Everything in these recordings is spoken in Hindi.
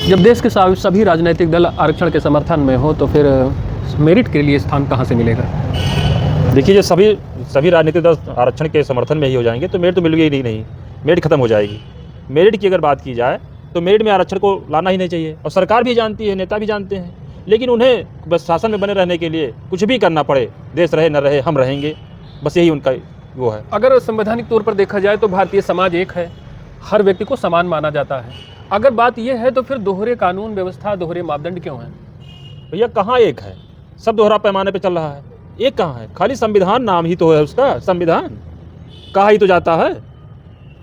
जब देश के सभी राजनीतिक दल आरक्षण के समर्थन में हो तो फिर मेरिट के लिए स्थान कहाँ से मिलेगा? देखिए, जब सभी राजनीतिक दल आरक्षण के समर्थन में ही हो जाएंगे तो मेरिट तो मिलेगी ही नहीं, मेरिट खत्म हो जाएगी। मेरिट की अगर बात की जाए तो मेरिट में आरक्षण को लाना ही नहीं चाहिए, और सरकार भी जानती है, नेता भी जानते हैं, लेकिन उन्हें बस शासन में बने रहने के लिए कुछ भी करना पड़े, देश रहे न रहे हम रहेंगे, बस यही उनका वो है। अगर संवैधानिक तौर पर देखा जाए तो भारतीय समाज एक है, हर व्यक्ति को समान माना जाता है। अगर बात यह है तो फिर दोहरे कानून व्यवस्था, दोहरे मापदंड क्यों हैं? भैया, कहाँ एक है? सब दोहरा पैमाने पे चल रहा है। एक कहाँ है? खाली संविधान नाम ही तो है उसका, संविधान कहा ही तो जाता है।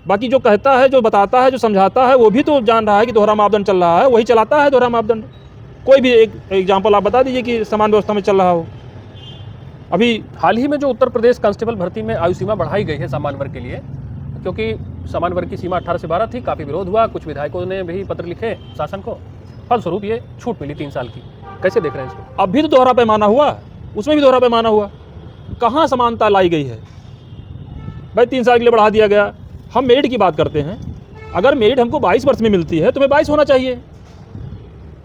बाकी जो कहता है, जो बताता है, जो समझाता है, वो भी तो जान रहा है कि दोहरा मापदंड चल रहा है, वही चलाता है दोहरा मापदंड। कोई भी एक एग्जाम्पल आप बता दीजिए कि समान व्यवस्था में चल रहा हो। अभी हाल ही में जो उत्तर प्रदेश कांस्टेबल भर्ती में आयु सीमा बढ़ाई गई है सामान्य वर्ग के लिए, क्योंकि सामान्य वर्ग की सीमा 18 से 12 थी, काफ़ी विरोध हुआ, कुछ विधायकों ने भी पत्र लिखे शासन को, फलस्वरूप ये छूट मिली 3 साल की। कैसे देख रहे हैं इसको? अब भी तो दोहरा पैमाना हुआ, उसमें भी दोहरा पैमाना हुआ, कहाँ समानता लाई गई है? भाई 3 साल के लिए बढ़ा दिया गया। हम मेरिट की बात करते हैं, अगर मेरिट हमको 22 वर्ष में मिलती है तो मैं 22 होना चाहिए।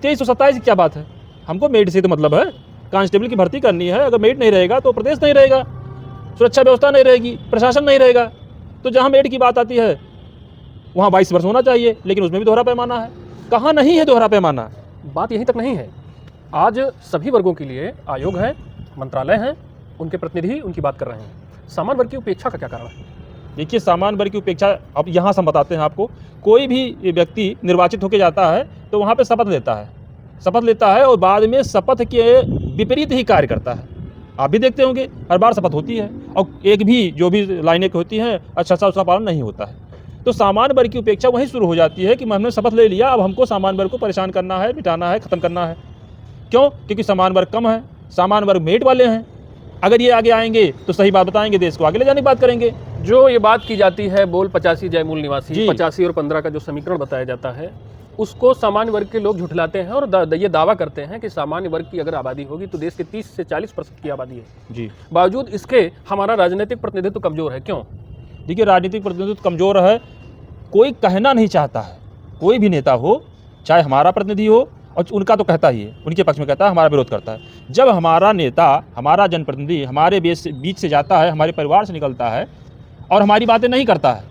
23 और 27 क्या बात है? हमको मेरिट से तो मतलब है, कांस्टेबल की भर्ती करनी है, अगर मेरिट नहीं रहेगा तो प्रदेश नहीं रहेगा, सुरक्षा व्यवस्था नहीं रहेगी, प्रशासन नहीं रहेगा। तो जहाँ मेरिट की बात आती है वहाँ 22 वर्ष होना चाहिए, लेकिन उसमें भी दोहरा पैमाना है। कहाँ नहीं है दोहरा पैमाना? बात यहीं तक नहीं है, आज सभी वर्गों के लिए आयोग है, मंत्रालय हैं, उनके प्रतिनिधि उनकी बात कर रहे हैं। सामान्य वर्ग की उपेक्षा का क्या कारण है? देखिए, सामान्य वर्ग की उपेक्षा अब यहाँ से हम बताते हैं आपको। कोई भी व्यक्ति निर्वाचित होकर जाता है तो वहाँ पे शपथ लेता है और बाद में शपथ के विपरीत ही कार्य करता है। आप भी देखते होंगे, हर बार शपथ होती है और एक भी जो भी लाइनें होती हैं अच्छा सा उसका पालन नहीं होता है। तो सामान्य वर्ग की उपेक्षा वहीं शुरू हो जाती है कि हमने शपथ ले लिया, अब हमको सामान्य वर्ग को परेशान करना है, मिटाना है, ख़त्म करना है। क्यों? क्योंकि सामान्य वर्ग कम है, सामान्य वर्ग मेरिट वाले हैं। अगर ये आगे आएंगे तो सही बात बताएंगे, देश को आगे ले जाने की बात करेंगे। जो ये बात की जाती है बोल 85 जय मूल निवासी, 85 और 15 का जो समीकरण बताया जाता है, उसको सामान्य वर्ग के लोग झुठलाते हैं और ये दावा करते हैं कि सामान्य वर्ग की अगर आबादी होगी तो देश के 30 से 40% की आबादी है जी। बावजूद इसके हमारा राजनीतिक प्रतिनिधित्व कमजोर है। क्यों? देखिए, राजनीतिक प्रतिनिधित्व कमजोर है, कोई कहना नहीं चाहता है। कोई भी नेता हो, चाहे हमारा प्रतिनिधि हो, और उनका तो कहता ही है, उनके पक्ष में कहता है, हमारा विरोध करता है। जब हमारा नेता, हमारा जनप्रतिनिधि हमारे बीच से जाता है, हमारे परिवार से निकलता है और हमारी बातें नहीं करता है,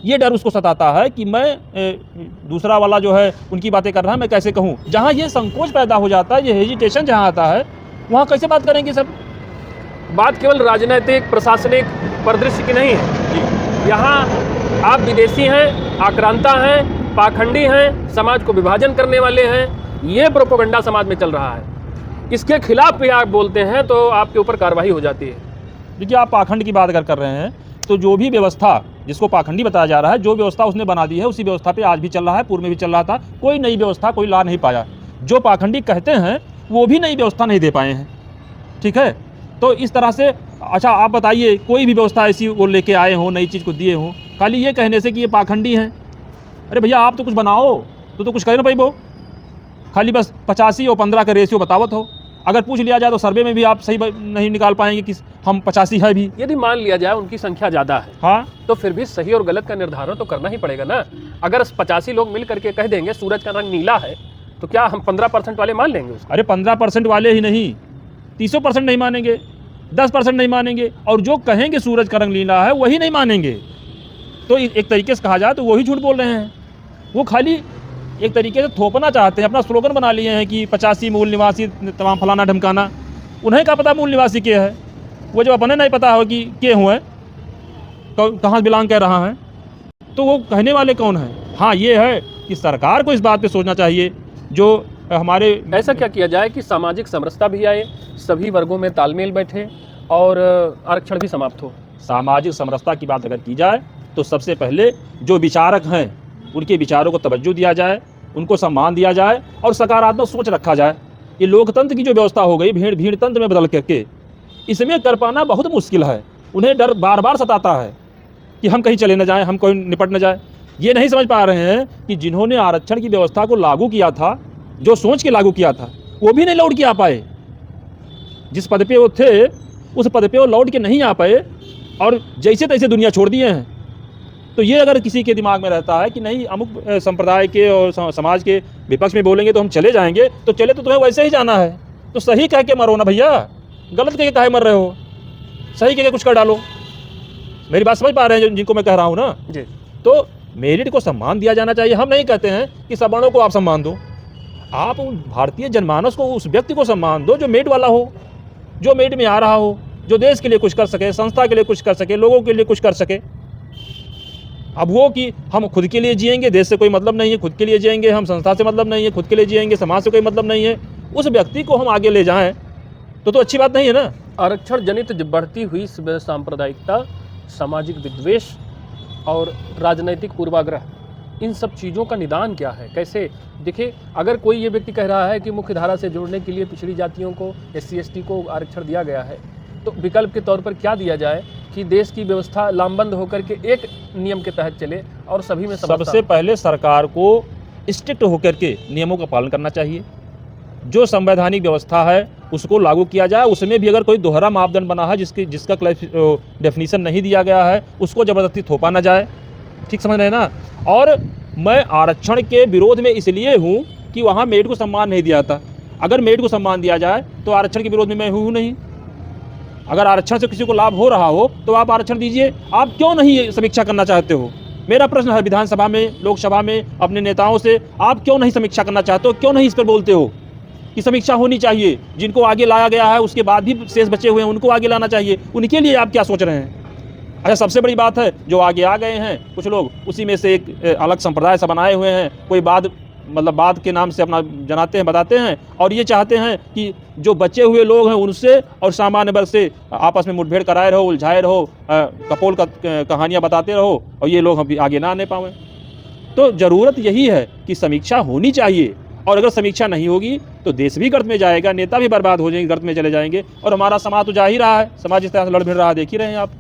ये डर उसको सताता है कि मैं दूसरा वाला जो है उनकी बातें कर रहा है, मैं कैसे कहूँ। जहाँ ये संकोच पैदा हो जाता है, ये हेजिटेशन जहाँ आता है, वहाँ कैसे बात करेंगे सब? बात केवल राजनीतिक प्रशासनिक परिदृश्य की नहीं है। यहाँ आप विदेशी हैं, आक्रांता हैं, पाखंडी हैं, समाज को विभाजन करने वाले हैं, ये प्रोपेगेंडा समाज में चल रहा है। इसके खिलाफ भी आप बोलते हैं तो आपके ऊपर कार्रवाई हो जाती है। देखिए, आप पाखंड की बात अगर कर रहे हैं तो जो भी व्यवस्था जिसको पाखंडी बताया जा रहा है, जो व्यवस्था उसने बना दी है उसी व्यवस्था पे आज भी चल रहा है, पूर्व में भी चल रहा था। कोई नई व्यवस्था कोई ला नहीं पाया। जो पाखंडी कहते हैं वो भी नई व्यवस्था नहीं दे पाए हैं। ठीक है, तो इस तरह से अच्छा आप बताइए, कोई भी व्यवस्था ऐसी वो लेके आए हों, नई चीज़ को दिए हों, खाली ये कहने से कि ये पाखंडी हैं। अरे भैया, आप तो कुछ बनाओ, तो कुछ कहे ना भाई, वो खाली बस 85 और 15 का रेशियो बतावत हो। अगर पूछ लिया जाए तो सर्वे में भी आप सही नहीं निकाल पाएंगे कि हम 85 है भी। यदि मान लिया जाए उनकी संख्या ज़्यादा है, हाँ, तो फिर भी सही और गलत का निर्धारण तो करना ही पड़ेगा ना। अगर 85 लोग मिल करके कह देंगे सूरज का रंग नीला है, तो क्या हम 15% वाले मान लेंगे उसको? अरे 15% वाले ही नहीं, 30% नहीं मानेंगे, 10% नहीं मानेंगे, और जो कहेंगे सूरज का रंग नीला है वही नहीं मानेंगे। तो एक तरीके से कहा जाए तो वही झूठ बोल रहे हैं। वो खाली एक तरीके से थोपना चाहते हैं, अपना स्लोगन बना लिए हैं कि 85 मूल निवासी तमाम फलाना ढमकाना। उन्हें क्या पता मूल निवासी के है? वो जब अपने नहीं पता हो कि के हुए तो कहाँ बिलोंग कर रहा है, तो वो कहने वाले कौन हैं? हाँ, ये है कि सरकार को इस बात पे सोचना चाहिए, जो हमारे ऐसा क्या किया जाए कि सामाजिक समरसता भी आए, सभी वर्गों में तालमेल बैठे और आरक्षण भी समाप्त हो। सामाजिक समरसता की बात अगर की जाए तो सबसे पहले जो विचारक हैं उनके विचारों को तवज्जो दिया जाए, उनको सम्मान दिया जाए और सकारात्मक सोच रखा जाए। ये लोकतंत्र की जो व्यवस्था हो गई भीड़ तंत्र में बदल करके, इसमें कर पाना बहुत मुश्किल है। उन्हें डर बार बार सताता है कि हम कहीं चले न जाएं, हम कोई निपट न जाए। ये नहीं समझ पा रहे हैं कि जिन्होंने आरक्षण की व्यवस्था को लागू किया था, जो सोच के लागू किया था, वो भी नहीं लौट के आ पाए। जिस पद पे वो थे उस पद पे वो लौट के नहीं आ पाए और जैसे तैसे दुनिया छोड़ दिए हैं। तो ये अगर किसी के दिमाग में रहता है कि नहीं अमुक संप्रदाय के और समाज के विपक्ष में बोलेंगे तो हम चले जाएंगे, तो चले तो तुम्हें वैसे ही जाना है, तो सही कह के मरो ना भैया, गलत कह के काहे मर रहे हो, सही कह के कुछ कर डालो। मेरी बात समझ पा रहे हैं जिनको मैं कह रहा हूँ ना जी। तो मेरिट को सम्मान दिया जाना चाहिए। हम नहीं कहते हैं कि सवर्णों को आप सम्मान दो, आप भारतीय जनमानस को, उस व्यक्ति को सम्मान दो जो मेरिट वाला हो, जो मेरिट में आ रहा हो, जो देश के लिए कुछ कर सके, संस्था के लिए कुछ कर सके, लोगों के लिए कुछ कर सके। अब वो कि हम खुद के लिए जिएंगे, देश से कोई मतलब नहीं है, खुद के लिए जिएंगे, हम संस्था से मतलब नहीं है, खुद के लिए जिएंगे, समाज से कोई मतलब नहीं है, उस व्यक्ति को हम आगे ले जाएं तो अच्छी बात नहीं है ना। आरक्षण जनित बढ़ती हुई सांप्रदायिकता, सामाजिक विद्वेष और राजनैतिक पूर्वाग्रह, इन सब चीज़ों का निदान क्या है? कैसे देखिए, अगर कोई ये व्यक्ति कह रहा है कि मुख्य धारा से जोड़ने के लिए पिछड़ी जातियों को, SC ST को आरक्षण दिया गया है, तो विकल्प के तौर पर क्या दिया जाए कि देश की व्यवस्था लामबंद होकर के एक नियम के तहत चले और सभी में सबसे पहले सरकार को स्ट्रिक्ट होकर के नियमों का पालन करना चाहिए। जो संवैधानिक व्यवस्था है उसको लागू किया जाए, उसमें भी अगर कोई दोहरा मापदंड बना है जिसका डेफिनीशन नहीं दिया गया है, उसको ज़बरदस्ती थोपा ना जाए। ठीक समझ रहे हैं ना। और मैं आरक्षण के विरोध में इसलिए हूँ कि वहाँ मेरिट को सम्मान नहीं दिया था। अगर मेरिट को सम्मान दिया जाए तो आरक्षण के विरोध में मैं हूँ नहीं। अगर आरक्षण से किसी को लाभ हो रहा हो तो आप आरक्षण दीजिए। आप क्यों नहीं समीक्षा करना चाहते हो? मेरा प्रश्न है विधानसभा में, लोकसभा में अपने नेताओं से, आप क्यों नहीं समीक्षा करना चाहते हो? क्यों नहीं इस पर बोलते हो कि समीक्षा होनी चाहिए? जिनको आगे लाया गया है उसके बाद भी शेष बचे हुए हैं, उनको आगे लाना चाहिए। उनके लिए आप क्या सोच रहे हैं? अच्छा, सबसे बड़ी बात है जो आगे आ गए हैं कुछ लोग, उसी में से एक अलग संप्रदाय सा बनाए हुए हैं। कोई बाद के नाम से अपना जनाते हैं, बताते हैं और ये चाहते हैं कि जो बचे हुए लोग हैं उनसे और सामान्य वर्ग से आपस में मुठभेड़ कराए रहो, उलझाए रहो, कपोल कहानियाँ बताते रहो और ये लोग अभी आगे ना आने पाएँ। तो ज़रूरत यही है कि समीक्षा होनी चाहिए, और अगर समीक्षा नहीं होगी तो देश भी गर्त में जाएगा, नेता भी बर्बाद हो जाएंगे, गर्त में चले जाएंगे, और हमारा समाज तो जा ही रहा है, समाज इस तरह से लड़ भिड़ रहा है, देख ही रहे हैं आप।